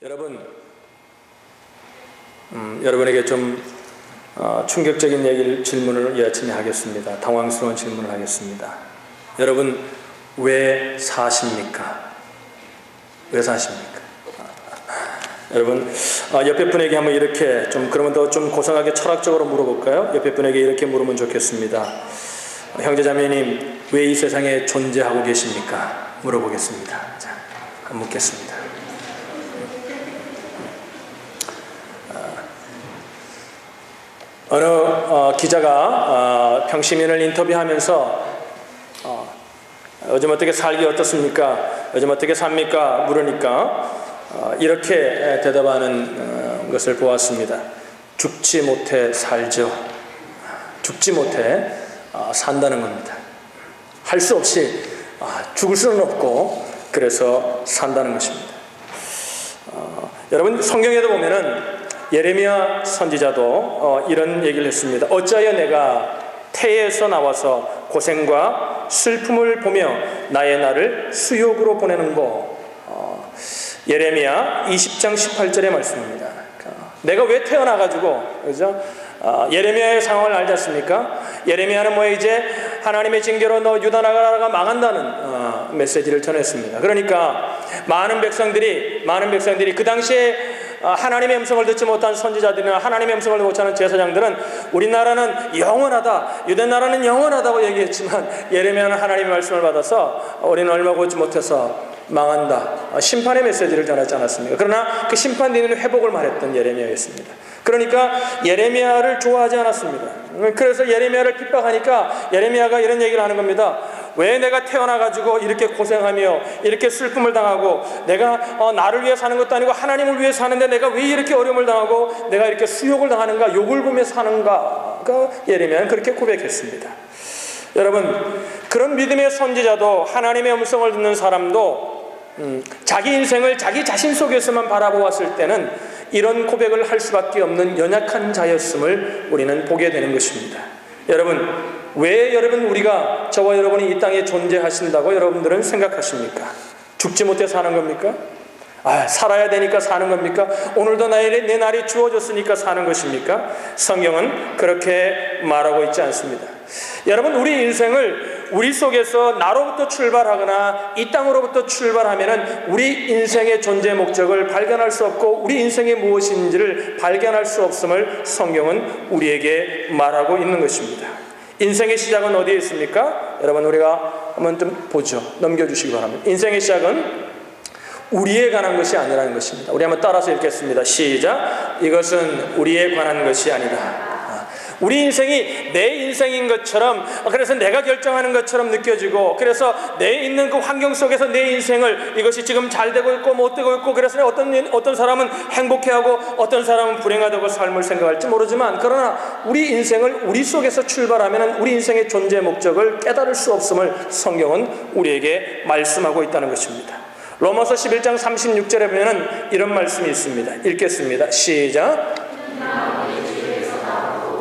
여러분, 여러분에게 좀 충격적인 질문을 이 아침에 하겠습니다. 당황스러운 질문을 하겠습니다. 여러분, 왜 사십니까? 왜 사십니까? 여러분, 옆에 분에게 한번 이렇게 그러면 더 좀 고상하게 철학적으로 물어볼까요? 옆에 분에게 이렇게 물으면 좋겠습니다. 형제자매님, 왜 이 세상에 존재하고 계십니까? 물어보겠습니다. 자, 묻겠습니다. 어느 기자가 평시민을 인터뷰하면서 요즘 어떻게 살기 어떻습니까? 요즘 어떻게 삽니까? 물으니까 이렇게 대답하는 것을 보았습니다. 죽지 못해 살죠. 죽지 못해 산다는 겁니다. 할 수 없이 죽을 수는 없고 그래서 산다는 것입니다. 여러분, 성경에도 보면은 예레미야 선지자도 이런 얘기를 했습니다. 어찌하여 내가 태에서 나와서 고생과 슬픔을 보며 나의 날을 수욕으로 보내는고. 예레미야 20장 18절의 말씀입니다. 내가 왜 태어나가지고, 그죠? 예레미야의 상황을 알지 않습니까? 예레미야는 이제 하나님의 징계로 너 유다 나라가 망한다는 메시지를 전했습니다. 그러니까 많은 백성들이 그 당시에 하나님의 음성을 듣지 못한 선지자들이나 하나님의 음성을 못하는 제사장들은 우리나라는 영원하다, 유대 나라는 영원하다고 얘기했지만 예레미야는 하나님의 말씀을 받아서 우리는 얼마 보지 못해서 망한다, 심판의 메시지를 전하지 않았습니까? 그러나 그 심판되는 회복을 말했던 예레미야였습니다. 그러니까 예레미야를 좋아하지 않았습니다. 그래서 예레미야를 핍박하니까 예레미야가 이런 얘기를 하는 겁니다. 왜 내가 태어나가지고 이렇게 고생하며 이렇게 슬픔을 당하고, 내가 나를 위해 사는 것도 아니고 하나님을 위해 사는데 내가 왜 이렇게 어려움을 당하고 내가 이렇게 수욕을 당하는가, 욕을 보며 사는가? 예레미야는 그렇게 고백했습니다. 여러분, 그런 믿음의 선지자도, 하나님의 음성을 듣는 사람도 자기 인생을 자기 자신 속에서만 바라보았을 때는 이런 고백을 할 수밖에 없는 연약한 자였음을 우리는 보게 되는 것입니다. 여러분, 왜 우리가, 저와 여러분이 이 땅에 존재하신다고 여러분들은 생각하십니까? 죽지 못해 사는 겁니까? 살아야 되니까 사는 겁니까? 오늘도 내 날이 주어졌으니까 사는 것입니까? 성경은 그렇게 말하고 있지 않습니다. 여러분, 우리 인생을 우리 속에서 나로부터 출발하거나 이 땅으로부터 출발하면은 우리 인생의 존재 목적을 발견할 수 없고 우리 인생이 무엇인지를 발견할 수 없음을 성경은 우리에게 말하고 있는 것입니다. 인생의 시작은 어디에 있습니까? 여러분, 우리가 한번 좀 보죠. 넘겨주시기 바랍니다. 인생의 시작은 우리에 관한 것이 아니라는 것입니다. 우리 한번 따라서 읽겠습니다. 시작. 이것은 우리에 관한 것이 아니다. 우리 인생이 내 인생인 것처럼, 그래서 내가 결정하는 것처럼 느껴지고, 그래서 내 있는 그 환경 속에서 내 인생을, 이것이 지금 잘 되고 있고 못 되고 있고, 그래서 어떤 사람은 행복해하고 어떤 사람은 불행하다고 삶을 생각할지 모르지만, 그러나 우리 인생을 우리 속에서 출발하면 우리 인생의 존재 목적을 깨달을 수 없음을 성경은 우리에게 말씀하고 있다는 것입니다. 로마서 11장 36절에 보면 이런 말씀이 있습니다. 읽겠습니다. 시작.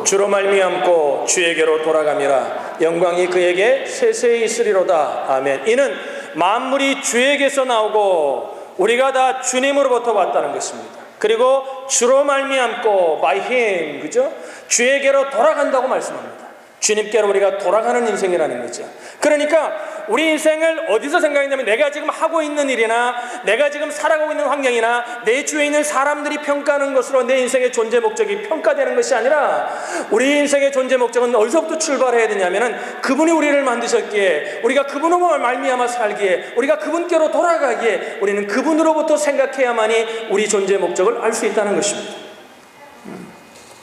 주로 말미암고 주에게로 돌아감이라 영광이 그에게 세세히 있으리로다. 아멘. 이는 만물이 주에게서 나오고 우리가 다 주님으로부터 왔다는 것입니다. 그리고 주로 말미암고 by him, 그죠? 주에게로 돌아간다고 말씀합니다. 주님께로 우리가 돌아가는 인생이라는 거죠. 그러니까 우리 인생을 어디서 생각했냐면, 내가 지금 하고 있는 일이나 내가 지금 살아가고 있는 환경이나 내 주위에 있는 사람들이 평가하는 것으로 내 인생의 존재 목적이 평가되는 것이 아니라, 우리 인생의 존재 목적은 어디서부터 출발해야 되냐면은 그분이 우리를 만드셨기에, 우리가 그분으로 말미암아 살기에, 우리가 그분께로 돌아가기에 우리는 그분으로부터 생각해야만이 우리 존재 목적을 알 수 있다는 것입니다.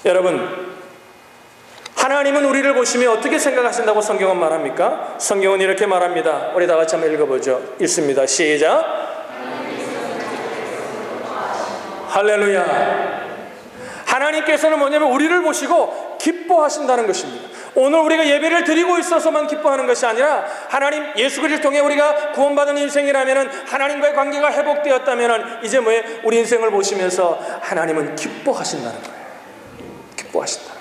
여러분, 하나님은 우리를 보시며 어떻게 생각하신다고 성경은 말합니까? 성경은 이렇게 말합니다. 우리 다 같이 한번 읽어보죠. 읽습니다. 시작. 할렐루야. 하나님께서는 뭐냐면 우리를 보시고 기뻐하신다는 것입니다. 오늘 우리가 예배를 드리고 있어서만 기뻐하는 것이 아니라, 하나님 예수 그리스도를 통해 우리가 구원받은 인생이라면, 하나님과의 관계가 회복되었다면 이제 우리 인생을 보시면서 하나님은 기뻐하신다는 거예요. 기뻐하신다.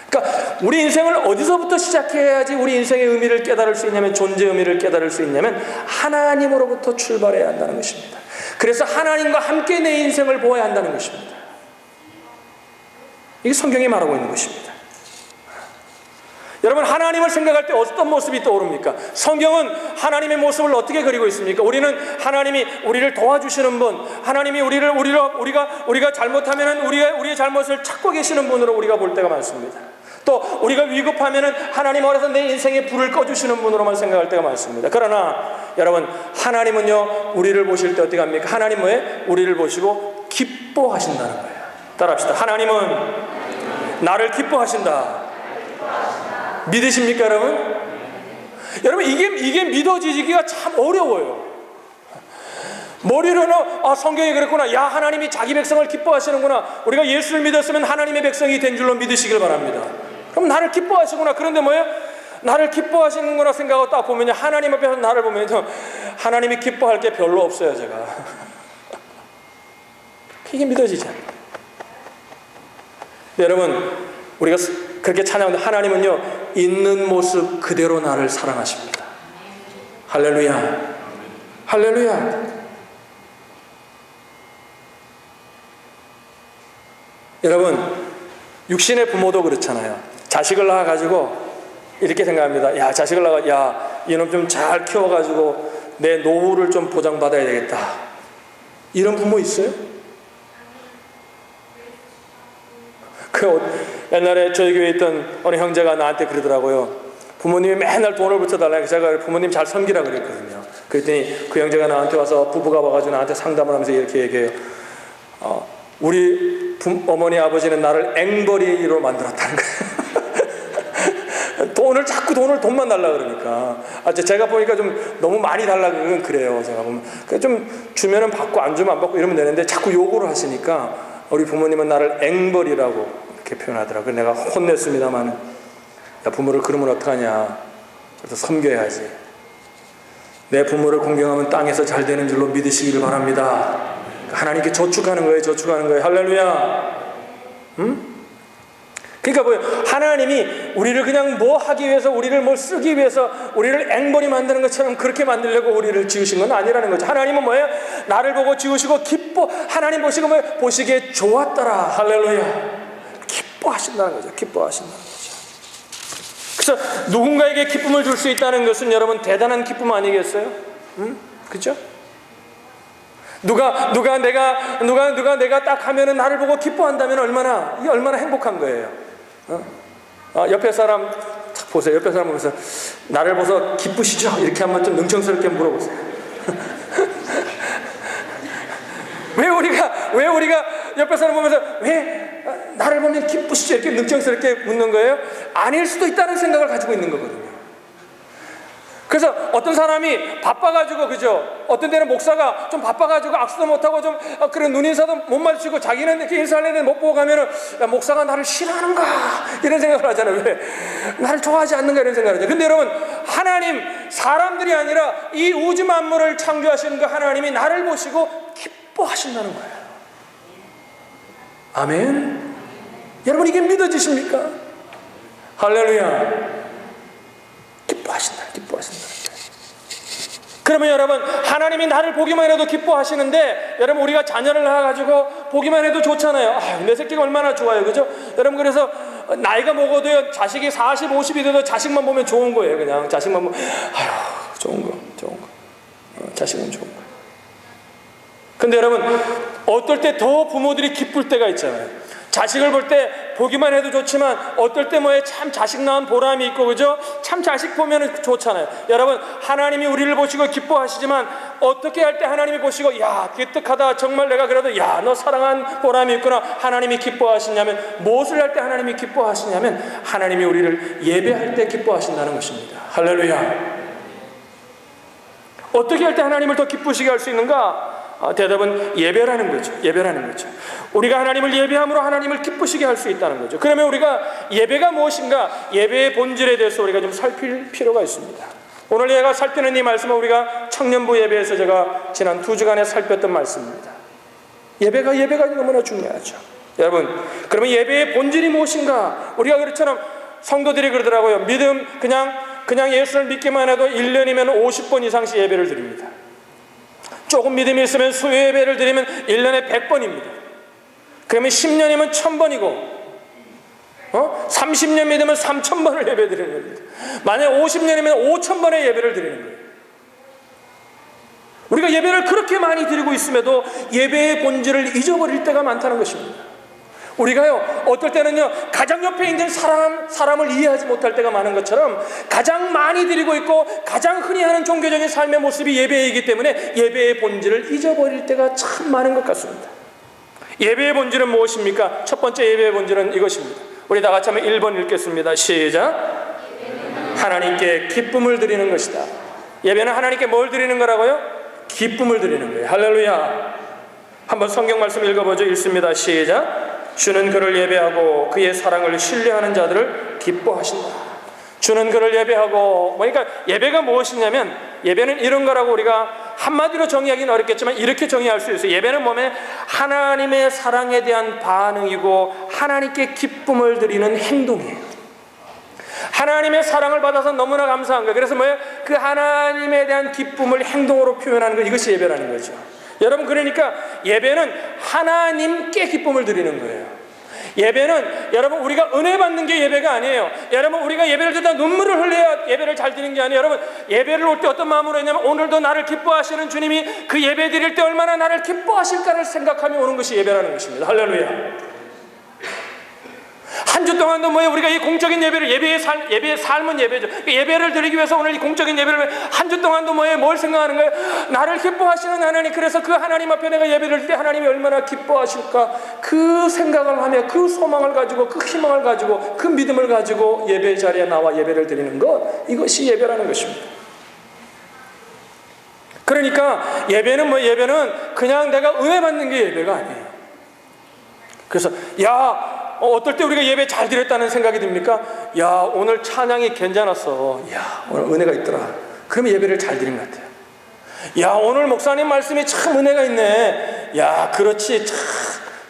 그러니까 우리 인생을 어디서부터 시작해야지 우리 인생의 의미를 깨달을 수 있냐면, 존재 의미를 깨달을 수 있냐면 하나님으로부터 출발해야 한다는 것입니다. 그래서 하나님과 함께 내 인생을 보아야 한다는 것입니다. 이게 성경이 말하고 있는 것입니다. 여러분, 하나님을 생각할 때 어떤 모습이 떠오릅니까? 성경은 하나님의 모습을 어떻게 그리고 있습니까? 우리는 하나님이 우리를 도와주시는 분, 하나님이 우리가 잘못하면은 우리의 잘못을 찾고 계시는 분으로 우리가 볼 때가 많습니다. 또 우리가 위급하면은 하나님 알아서 내 인생에 불을 꺼주시는 분으로만 생각할 때가 많습니다. 그러나 여러분, 하나님은요, 우리를 보실 때 어떻게 합니까? 하나님 왜? 우리를 보시고 기뻐하신다는 거예요. 따라합시다. 하나님은 나를 기뻐하신다. 믿으십니까, 여러분? 여러분, 이게 믿어지기가 참 어려워요. 머리로는 성경이 그랬구나, 야, 하나님이 자기 백성을 기뻐하시는구나, 우리가 예수를 믿었으면 하나님의 백성이 된 줄로 믿으시길 바랍니다. 그럼 나를 기뻐하시구나. 그런데 뭐예요? 나를 기뻐하시는구나 생각하고 딱 보면요, 하나님 앞에서 나를 보면요, 하나님이 기뻐할 게 별로 없어요, 제가. 이게 믿어지지 않아요. 여러분, 우리가 그렇게 찬양하는데, 하나님은요, 있는 모습 그대로 나를 사랑하십니다. 할렐루야, 할렐루야. 여러분, 육신의 부모도 그렇잖아요. 자식을 낳아가지고 이렇게 생각합니다. 야, 자식을 낳아, 야, 이놈 좀 잘 키워가지고 내 노후를 좀 보장받아야 되겠다. 이런 부모 있어요? 옛날에 저희 교회에 있던 어느 형제가 나한테 그러더라고요. 부모님이 맨날 돈을 붙여달라고. 제가 부모님 잘 섬기라 그랬거든요. 그랬더니 그 형제가 나한테 와서, 부부가 와가지고 나한테 상담을 하면서 이렇게 얘기해요. 우리 어머니 아버지는 나를 앵벌이로 만들었다는 거예요. 돈만 달라 그러니까. 제가 보니까 좀 너무 많이 달라 그러면 그래요. 제가 보면 좀 주면은 받고 안 주면 안 받고 이러면 되는데, 자꾸 요구를 하시니까 우리 부모님은 나를 앵벌이라고 이렇게 표현하더라고요. 내가 혼냈습니다만, 야, 부모를 그러면 어떡하냐, 그래서 섬겨야지. 내 부모를 공경하면 땅에서 잘 되는 줄로 믿으시기를 바랍니다. 하나님께 저축하는 거예요. 할렐루야. 그러니까 뭐예요? 하나님이 우리를 그냥 뭐 하기 위해서, 우리를 뭐 쓰기 위해서 우리를 앵벌이 만드는 것처럼 그렇게 만들려고 우리를 지으신 건 아니라는 거죠. 하나님은 뭐예요? 나를 보고 지으시고 하나님 보시고 뭐예요? 보시기에 좋았더라. 할렐루야. 기뻐하신다는 거죠. 기뻐하신다는 거죠. 그래서 누군가에게 기쁨을 줄 수 있다는 것은 여러분 대단한 기쁨 아니겠어요? 그렇죠? 누가 내가 딱 하면은 나를 보고 기뻐한다면 얼마나 행복한 거예요. 옆에 사람 딱 보세요. 옆에 사람 보면서 나를 보서 기쁘시죠? 이렇게 한번 좀 능청스럽게 물어보세요. 왜 우리가 옆에 사람 보면서 왜 나를 보면 기쁘시죠? 이렇게 능청스럽게 묻는 거예요? 아닐 수도 있다는 생각을 가지고 있는 거거든요. 그래서 어떤 사람이 바빠가지고, 그죠? 어떤 때는 목사가 좀 바빠가지고 악수도 못하고 좀 그런 눈인사도 못 마주치고 자기는 이렇게 인사하려는데 못 보고 가면은, 야, 목사가 나를 싫어하는가? 이런 생각을 하잖아요. 왜? 나를 좋아하지 않는가? 이런 생각을 하죠. 근데 여러분, 하나님, 사람들이 아니라 이 우주 만물을 창조하시는 그 하나님이 나를 보시고 기뻐하신다는 거예요. 아멘. 여러분, 이게 믿어지십니까? 할렐루야. 기뻐하신다. 그러면 여러분, 하나님이 나를 보기만 해도 기뻐하시는데, 여러분, 우리가 자녀를 낳아가지고 보기만 해도 좋잖아요. 내 새끼가 얼마나 좋아요, 그죠? 여러분, 그래서 나이가 먹어도요, 자식이 40, 50이 돼도 자식만 보면 좋은 거예요. 그냥 자식만 보면 좋은 거. 자식은 좋은 거. 근데 여러분, 어떨 때 더 부모들이 기쁠 때가 있잖아요. 자식을 볼 때 보기만 해도 좋지만 어떨 때 뭐에 참 자식 낳은 보람이 있고, 그죠? 참 자식 보면 좋잖아요. 여러분, 하나님이 우리를 보시고 기뻐하시지만 어떻게 할 때 하나님이 보시고, 야, 기특하다, 정말 내가 그래도, 야, 너 사랑한 보람이 있구나, 하나님이 기뻐하시냐면, 무엇을 할 때 하나님이 기뻐하시냐면 하나님이 우리를 예배할 때 기뻐하신다는 것입니다. 할렐루야. 어떻게 할 때 하나님을 더 기쁘시게 할 수 있는가? 대답은 예배라는 거죠. 우리가 하나님을 예배함으로 하나님을 기쁘시게 할 수 있다는 거죠. 그러면 우리가 예배가 무엇인가? 예배의 본질에 대해서 우리가 좀 살필 필요가 있습니다. 오늘 제가 살피는 이 말씀은 우리가 청년부 예배에서 제가 지난 2주간에 살폈던 말씀입니다. 예배가 너무나 중요하죠. 여러분, 그러면 예배의 본질이 무엇인가? 우리가 그렇처럼 성도들이 그러더라고요. 믿음, 그냥 예수를 믿기만 해도 1년이면 50번 이상씩 예배를 드립니다. 조금 믿음이 있으면 수요 예배를 드리면 1년에 100번입니다. 그러면 10년이면 1000번이고 30년 믿으면 3000번을 예배 드리는 겁니다. 만약 50년이면 5000번의 예배를 드리는 거예요. 우리가 예배를 그렇게 많이 드리고 있음에도 예배의 본질을 잊어버릴 때가 많다는 것입니다. 우리가요, 어떨 때는요, 가장 옆에 있는 사람을 이해하지 못할 때가 많은 것처럼 가장 많이 드리고 있고 가장 흔히 하는 종교적인 삶의 모습이 예배이기 때문에 예배의 본질을 잊어버릴 때가 참 많은 것 같습니다. 예배의 본질은 무엇입니까? 첫 번째 예배의 본질은 이것입니다. 우리 다 같이 한번 1번 읽겠습니다. 시작. 하나님께 기쁨을 드리는 것이다. 예배는 하나님께 뭘 드리는 거라고요? 기쁨을 드리는 거예요. 할렐루야. 한번 성경 말씀 읽어보죠. 읽습니다. 시작. 주는 그를 예배하고 그의 사랑을 신뢰하는 자들을 기뻐하신다. 주는 그를 예배하고, 그러니까 예배가 무엇이냐면, 예배는 이런 거라고 우리가 한마디로 정의하기는 어렵겠지만 이렇게 정의할 수 있어요. 예배는 뭐냐면 하나님의 사랑에 대한 반응이고 하나님께 기쁨을 드리는 행동이에요. 하나님의 사랑을 받아서 너무나 감사한 거예요. 그래서 뭐예요? 그 하나님에 대한 기쁨을 행동으로 표현하는 것, 이것이 예배라는 거죠. 여러분, 그러니까 예배는 하나님께 기쁨을 드리는 거예요. 예배는 여러분, 우리가 은혜 받는 게 예배가 아니에요. 여러분, 우리가 예배를 드리다 눈물을 흘려야 예배를 잘 드리는 게 아니에요. 여러분, 예배를 올 때 어떤 마음으로 했냐면, 오늘도 나를 기뻐하시는 주님이 그 예배 드릴 때 얼마나 나를 기뻐하실까를 생각하며 오는 것이 예배라는 것입니다. 할렐루야. 한 주 동안도 뭐예요? 우리가 이 공적인 예배를, 예배의 삶은 예배죠. 예배를 드리기 위해서 오늘 이 공적인 예배를 한 주 동안도 뭐예요? 뭘 생각하는 거예요? 나를 기뻐하시는 하나님, 그래서 그 하나님 앞에 내가 예배를 드릴 때 하나님이 얼마나 기뻐하실까, 그 생각을 하며 그 소망을 가지고 그 희망을 가지고 그 믿음을 가지고 예배 자리에 나와 예배를 드리는 것, 이것이 예배라는 것입니다. 그러니까 예배는 예배는 그냥 내가 은혜 받는 게 예배가 아니에요. 그래서 어떨 때 우리가 예배 잘 드렸다는 생각이 듭니까? 오늘 찬양이 괜찮았어. 오늘 은혜가 있더라. 그러면 예배를 잘 드린 것 같아요. 오늘 목사님 말씀이 참 은혜가 있네. 그렇지. 참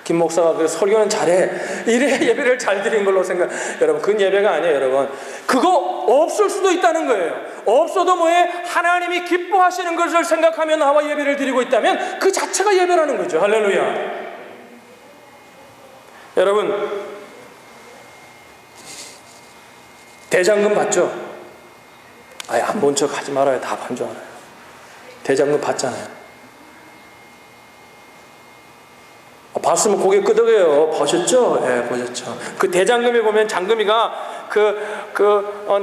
김 목사가 그 설교는 잘해. 이래 예배를 잘 드린 걸로 생각. 여러분, 그건 예배가 아니에요. 여러분, 그거 없을 수도 있다는 거예요. 없어도 하나님이 기뻐하시는 것을 생각하며 나와 예배를 드리고 있다면 그 자체가 예배라는 거죠. 할렐루야. 여러분, 대장금 받죠? 안 본 척 하지 말아요. 다 본 줄 알아요. 대장금 받잖아요. 봤으면 고개 끄덕여요. 보셨죠? 보셨죠. 그 대장금에 보면 장금이가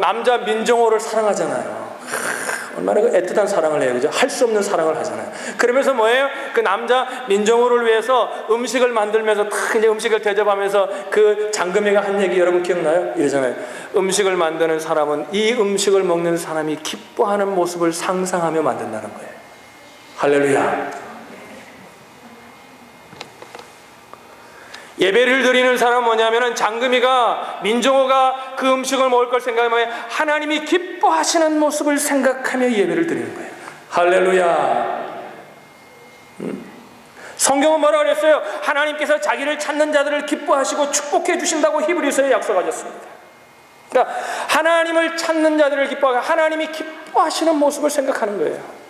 남자 민정호를 사랑하잖아요. 얼마나 애틋한 사랑을 해요. 그죠? 할 수 없는 사랑을 하잖아요. 그러면서 그 남자 민정호를 위해서 음식을 만들면서 이제 음식을 대접하면서 그 장금이가 한 얘기 여러분 기억나요? 이러잖아요. 음식을 만드는 사람은 이 음식을 먹는 사람이 기뻐하는 모습을 상상하며 만든다는 거예요. 할렐루야. 예배를 드리는 사람은 뭐냐면은 장금이가, 민정호가 그 음식을 먹을 걸 생각하면 하나님이 기뻐하시는 모습을 생각하며 예배를 드리는 거예요. 할렐루야. 성경은 뭐라 그랬어요? 하나님께서 자기를 찾는 자들을 기뻐하시고 축복해 주신다고 히브리서에 약속하셨습니다. 그러니까 하나님을 찾는 자들을 기뻐하고 하나님이 기뻐하시는 모습을 생각하는 거예요.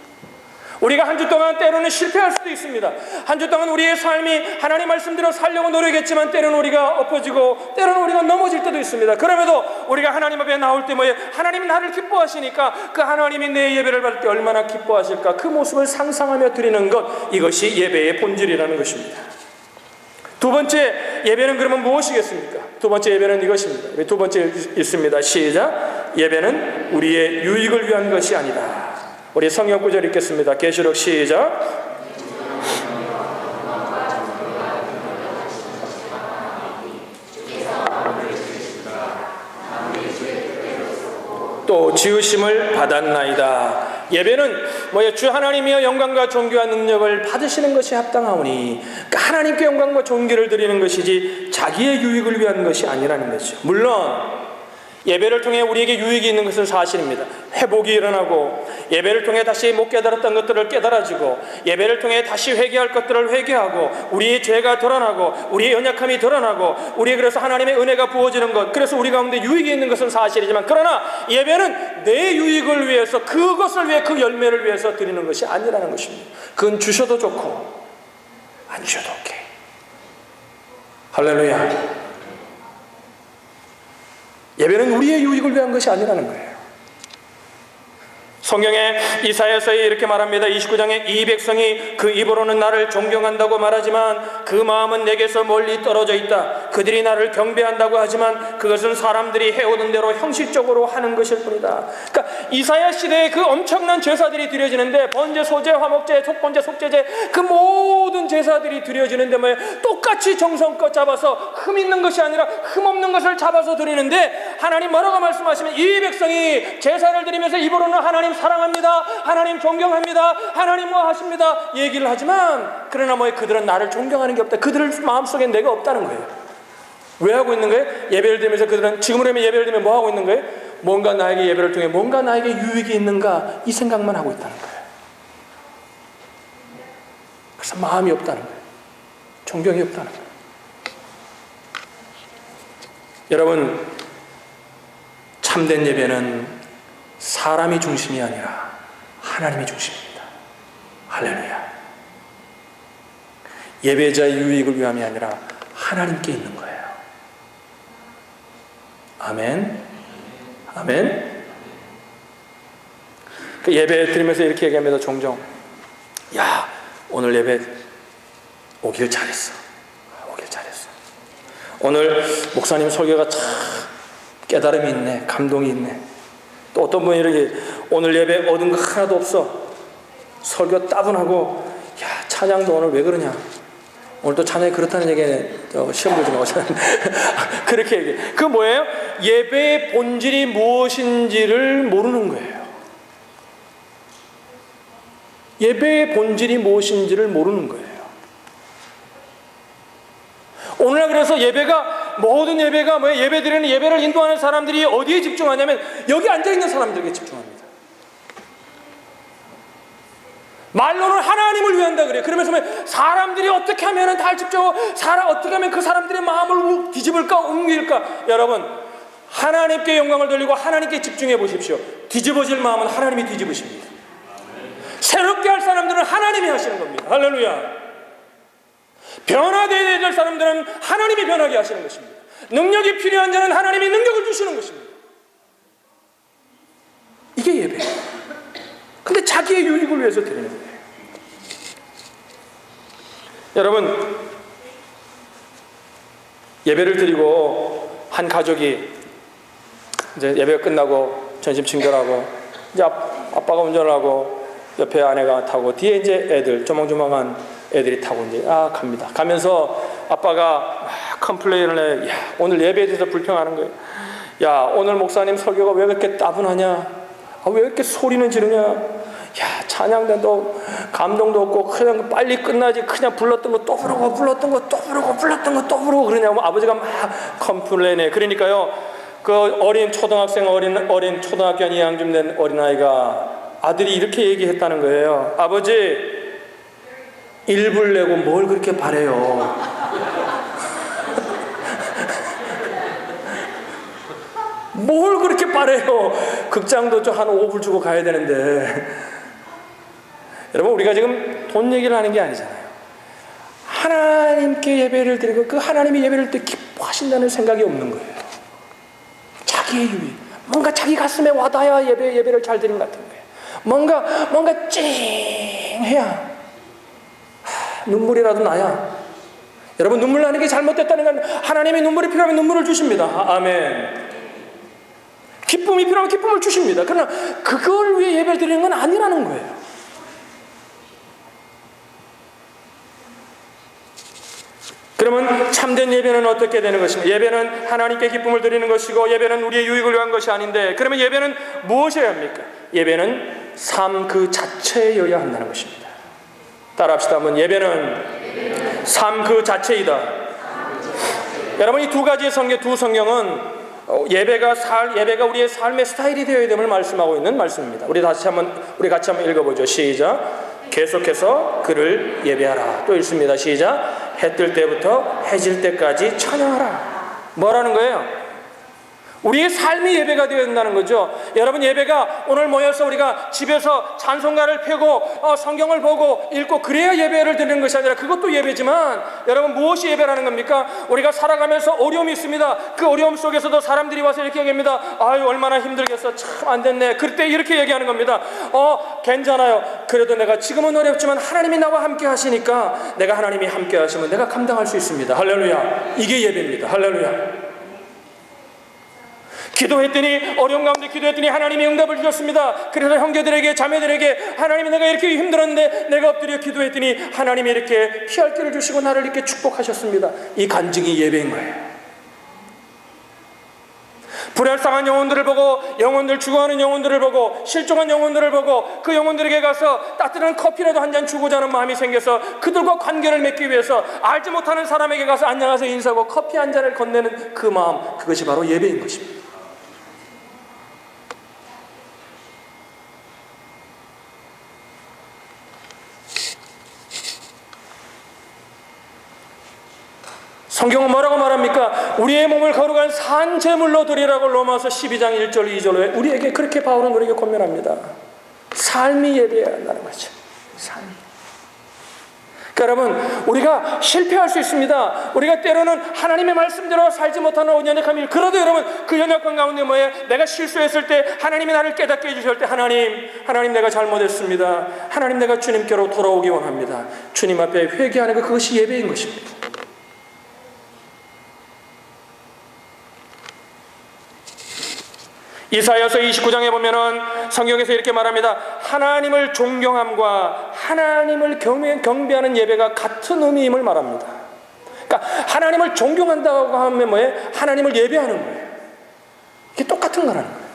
우리가 한 주 동안 때로는 실패할 수도 있습니다. 한 주 동안 우리의 삶이 하나님 말씀대로 살려고 노력했지만 때로는 우리가 엎어지고 때로는 우리가 넘어질 때도 있습니다. 그럼에도 우리가 하나님 앞에 나올 때 하나님이 나를 기뻐하시니까 그 하나님이 내 예배를 받을 때 얼마나 기뻐하실까, 그 모습을 상상하며 드리는 것, 이것이 예배의 본질이라는 것입니다. 두 번째 예배는 그러면 무엇이겠습니까? 두 번째 예배는 이것입니다. 우리 두 번째 읽습니다. 시작. 예배는 우리의 유익을 위한 것이 아니다. 우리 성경 구절 읽겠습니다. 계시록 시작. 또 지으심을 받았나이다. 예배는 주 하나님이여 영광과 존귀와 능력을 받으시는 것이 합당하오니, 그러니까 하나님께 영광과 존귀를 드리는 것이지 자기의 유익을 위한 것이 아니라는 거죠. 물론 예배를 통해 우리에게 유익이 있는 것은 사실입니다. 회복이 일어나고, 예배를 통해 다시 못 깨달았던 것들을 깨달아지고, 예배를 통해 다시 회개할 것들을 회개하고, 우리의 죄가 드러나고, 우리의 연약함이 드러나고, 우리의 그래서 하나님의 은혜가 부어지는 것, 그래서 우리 가운데 유익이 있는 것은 사실이지만, 그러나 예배는 내 유익을 위해서, 그것을 위해, 그 열매를 위해서 드리는 것이 아니라는 것입니다. 그건 주셔도 좋고 안 주셔도 오케이. 할렐루야. 예배는 우리의 유익을 위한 것이 아니라는 거예요. 성경에 이사야서에 이렇게 말합니다. 29장에 이 백성이 그 입으로는 나를 존경한다고 말하지만 그 마음은 내게서 멀리 떨어져 있다. 그들이 나를 경배한다고 하지만 그것은 사람들이 해오던 대로 형식적으로 하는 것일 뿐이다. 그러니까 이사야 시대에 그 엄청난 제사들이 드려지는데, 번제, 소제, 화목제, 속번제, 속제제, 그 모든 제사들이 드려지는데 똑같이 정성껏 잡아서 흠 있는 것이 아니라 흠 없는 것을 잡아서 드리는데, 하나님 뭐라고 말씀하시면 이 백성이 제사를 드리면서 입으로는 하나님 사랑합니다, 하나님 존경합니다, 하나님 뭐 하십니다 얘기를 하지만, 그러나 그들은 나를 존경하는 게 없다. 그들의 마음속에 내가 없다는 거예요. 왜 하고 있는 거예요? 예배를 드리면서 그들은, 지금으로 하면 예배를 드리면 뭐 하고 있는 거예요? 뭔가 나에게, 예배를 통해 뭔가 나에게 유익이 있는가, 이 생각만 하고 있다는 거예요. 그래서 마음이 없다는 거예요. 존경이 없다는 거예요. 여러분, 참된 예배는 사람이 중심이 아니라 하나님이 중심입니다. 할렐루야. 예배자의 유익을 위함이 아니라 하나님께 있는 거예요. 아멘. 아멘. 그 예배 드리면서 이렇게 얘기합니다. 종종, 야, 오늘 예배 오길 잘했어. 오길 잘했어. 오늘 목사님 설교가 참 깨달음이 있네, 감동이 있네. 또 어떤 분이 이렇게, 오늘 예배 얻은 거 하나도 없어. 설교 따분하고, 야, 찬양도 오늘 왜 그러냐. 오늘 또 찬양이 그렇다는 얘기에 시험 보지 마고 그렇게 얘기해. 그 뭐예요? 예배의 본질이 무엇인지를 모르는 거예요. 예배의 본질이 무엇인지를 모르는 거예요. 오늘날 그래서 예배가, 모든 예배가 예배드리는, 예배를 인도하는 사람들이 어디에 집중하냐면 여기 앉아있는 사람들에게 집중합니다. 말로는 하나님을 위한다 그래요. 그러면서 사람들이 어떻게 하면 다 집중하고, 어떻게 하면 그 사람들의 마음을 뒤집을까, 옮길까. 여러분, 하나님께 영광을 돌리고 하나님께 집중해 보십시오. 뒤집어질 마음은 하나님이 뒤집으십니다. 새롭게 할 사람들은 하나님이 하시는 겁니다. 할렐루야. 변화되어야 될 사람들은 하나님이 변하게 하시는 것입니다. 능력이 필요한 자는 하나님이 능력을 주시는 것입니다. 이게 예배예요. 근데 자기의 유익을 위해서 드리는 거예요. 여러분, 예배를 드리고 한 가족이 이제 예배가 끝나고 전심 친결하고, 이제 아빠가 운전을 하고 옆에 아내가 타고, 뒤에 이제 애들, 조망조망한 애들이 타고 이제 갑니다. 가면서 아빠가 막 컴플레인을 해. 야, 오늘 예배에 대해서 불평하는 거예요. 야, 오늘 목사님 설교가 왜 그렇게 따분하냐? 왜 이렇게 소리는 지르냐? 야, 찬양대도 감동도 없고 그냥 빨리 끝나지, 그냥 불렀던 거 또 부르고, 불렀던 거 또 부르고, 불렀던 거 또 부르고 그러냐고 아버지가 막 컴플레인해. 그러니까요, 그 어린 초등학생, 어린 초등학교 2학년 된 어린아이가, 아들이 이렇게 얘기했다는 거예요. 아버지, 일불 내고 뭘 그렇게 바래요? 뭘 그렇게 바래요? 극장도 좀 한 5불 주고 가야 되는데. 여러분, 우리가 지금 돈 얘기를 하는 게 아니잖아요. 하나님께 예배를 드리고 그 하나님이 예배를 때 기뻐하신다는 생각이 없는 거예요. 자기의 유익, 뭔가 자기 가슴에 와닿아야 예배를 잘 드리는 것 같은 거예요. 뭔가 찡해야 눈물이라도 나야. 여러분, 눈물 나는 게 잘못됐다는 건, 하나님이 눈물이 필요하면 눈물을 주십니다. 아멘. 기쁨이 필요하면 기쁨을 주십니다. 그러나 그걸 위해 예배를 드리는 건 아니라는 거예요. 그러면 참된 예배는 어떻게 되는 것입니까? 예배는 하나님께 기쁨을 드리는 것이고, 예배는 우리의 유익을 위한 것이 아닌데, 그러면 예배는 무엇이어야 합니까? 예배는 삶 그 자체여야 한다는 것입니다. 따라합시다. 한번. 예배는 삶 그 자체이다. 여러분, 이 두 가지의 두 성경은 예배가 우리의 삶의 스타일이 되어야 됨을 말씀하고 있는 말씀입니다. 우리 같이 한번 읽어보죠. 시작. 계속해서 그를 예배하라. 또 읽습니다. 시작. 해 뜰 때부터 해질 때까지 찬양하라. 뭐라는 거예요? 우리의 삶이 예배가 되어야 된다는 거죠. 여러분, 예배가 오늘 모여서 우리가 집에서 찬송가를 펴고 성경을 보고 읽고 그래야 예배를 드리는 것이 아니라, 그것도 예배지만 여러분, 무엇이 예배라는 겁니까? 우리가 살아가면서 어려움이 있습니다. 그 어려움 속에서도 사람들이 와서 이렇게 얘기합니다. 아유, 얼마나 힘들겠어. 참 안 됐네. 그럴 때 이렇게 얘기하는 겁니다. 괜찮아요. 그래도 내가 지금은 어렵지만 하나님이 나와 함께 하시니까, 내가 하나님이 함께 하시면 내가 감당할 수 있습니다. 할렐루야. 이게 예배입니다. 할렐루야. 기도했더니, 어려운 가운데 기도했더니 하나님이 응답을 주셨습니다. 그래서 형제들에게, 자매들에게, 하나님이 내가 이렇게 힘들었는데 내가 엎드려 기도했더니 하나님이 이렇게 피할 길을 주시고 나를 이렇게 축복하셨습니다. 이 간증이 예배인 거예요. 불알상한 영혼들을 보고, 영혼들 죽어가는 영혼들을 보고, 실종한 영혼들을 보고, 그 영혼들에게 가서 따뜻한 커피라도 한 잔 주고자 하는 마음이 생겨서 그들과 관계를 맺기 위해서 알지 못하는 사람에게 가서 안녕하세요 인사하고 커피 한 잔을 건네는 그 마음, 그것이 바로 예배인 것입니다. 성경은 뭐라고 말합니까? 우리의 몸을 거룩한 산제물로 드리라고 로마서 12장 1절 2절에 우리에게 그렇게 바울은 우리에게 권면합니다. 삶이 예배해야 한다는 거죠. 삶이. 그러니까 여러분, 우리가 실패할 수 있습니다. 우리가 때로는 하나님의 말씀대로 살지 못하는 연약함이, 그래도 여러분, 그 연약함 가운데 뭐예요? 내가 실수했을 때 하나님이 나를 깨닫게 해주실 때, 하나님 내가 잘못했습니다. 하나님 내가 주님께로 돌아오기 원합니다. 주님 앞에 회개하는 것, 그것이 예배인 것입니다. 이사야서 29장에 보면은 성경에서 이렇게 말합니다. 하나님을 존경함과 하나님을 경배하는 예배가 같은 의미임을 말합니다. 그러니까 하나님을 존경한다고 하면 뭐예요? 하나님을 예배하는 거예요. 이게 똑같은 거라는 거예요.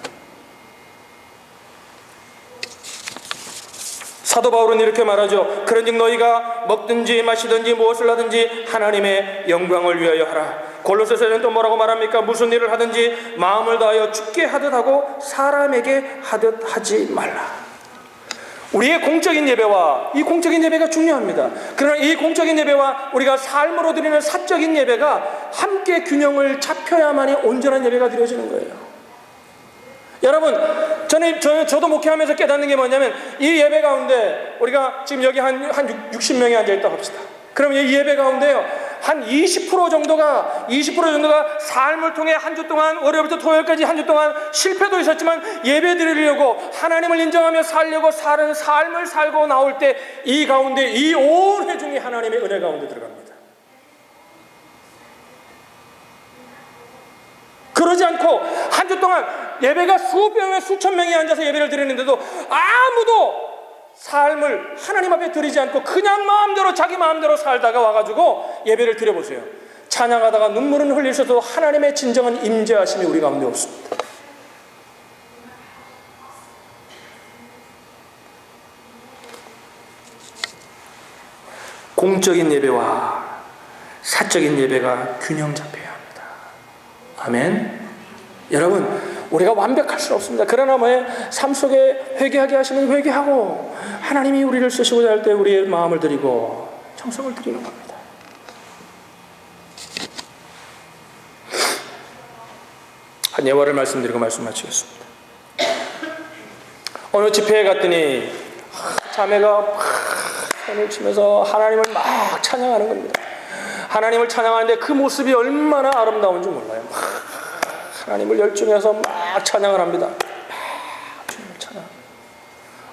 사도 바울은 이렇게 말하죠. 그런즉 너희가 먹든지 마시든지 무엇을 하든지 하나님의 영광을 위하여 하라. 골로새서는 또 뭐라고 말합니까? 무슨 일을 하든지 마음을 다하여 주께 하듯 하고 사람에게 하듯 하지 말라. 우리의 공적인 예배와 이 공적인 예배가 중요합니다. 그러나 이 공적인 예배와 우리가 삶으로 드리는 사적인 예배가 함께 균형을 잡혀야만이 온전한 예배가 드려지는 거예요. 여러분, 저도 목회하면서 깨닫는 게 뭐냐면, 이 예배 가운데 우리가 지금 여기 한 60명이 앉아있다고 합시다. 그러면 이 예배 가운데요, 한 20% 정도가 삶을 통해 한 주 동안, 월요일부터 토요일까지 한 주 동안 실패도 있었지만 예배 드리려고, 하나님을 인정하며 살려고 사는 삶을 살고 나올 때 이 가운데, 이 온 회중이 하나님의 은혜 가운데 들어갑니다. 그러지 않고 한 주 동안 예배가 수백 명, 수천 명이 앉아서 예배를 드리는데도 아무도 삶을 하나님 앞에 드리지 않고 그냥 자기 마음대로 살다가 와가지고 예배를 드려보세요. 찬양하다가 눈물은 흘리셔도 하나님의 진정한 임재하심이 우리 가운데 없습니다. 공적인 예배와 사적인 예배가 균형 잡혀야 합니다. 아멘. 여러분, 우리가 완벽할 수는 없습니다. 그러나 삶 속에 회개하게 하시면 회개하고, 하나님이 우리를 쓰시고자 할 때 우리의 마음을 드리고 정성을 드리는 겁니다. 한 예화를 말씀드리고 말씀 마치겠습니다. 어느 집회에 갔더니 자매가 손을 치면서 하나님을 막 찬양하는 겁니다. 하나님을 찬양하는데 그 모습이 얼마나 아름다운지 몰라요. 하나님을 열중해서 막 찬양을 합니다. 주님을 찬양.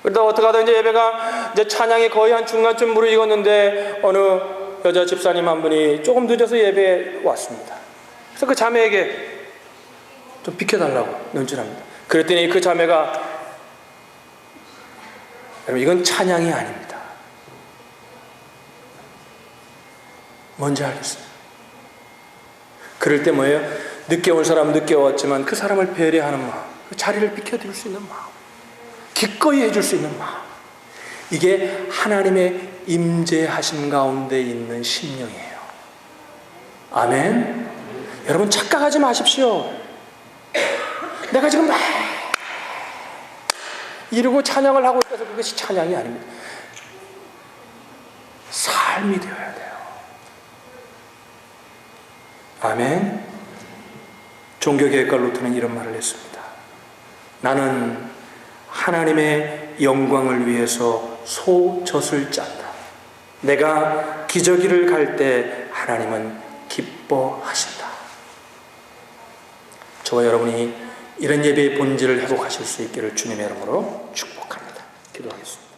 그러다 어떻게 하다 예배가 찬양이 거의 한 중간쯤 무르익었는데 어느 여자 집사님 한 분이 조금 늦어서 예배에 왔습니다. 그래서 그 자매에게 좀 비켜달라고 눈질합니다. 그랬더니 그 자매가, 여러분, 이건 찬양이 아닙니다. 뭔지 알겠어요? 그럴 때 뭐예요? 늦게 온 사람은 늦게 왔지만 그 사람을 배려하는 마음, 그 자리를 비켜드릴 수 있는 마음, 기꺼이 해줄 수 있는 마음, 이게 하나님의 임재하심 가운데 있는 심령이에요. 아멘. 여러분, 착각하지 마십시오. 내가 지금 막 이러고 찬양을 하고 있어서 그것이 찬양이 아닙니다. 삶이 되어야 돼요. 아멘. 종교개혁가 루터는 이런 말을 했습니다. 나는 하나님의 영광을 위해서 소젖을 짠다. 내가 기저귀를 갈 때 하나님은 기뻐하신다. 저와 여러분이 이런 예배의 본질을 회복하실 수 있기를 주님의 이름으로 축복합니다. 기도하겠습니다.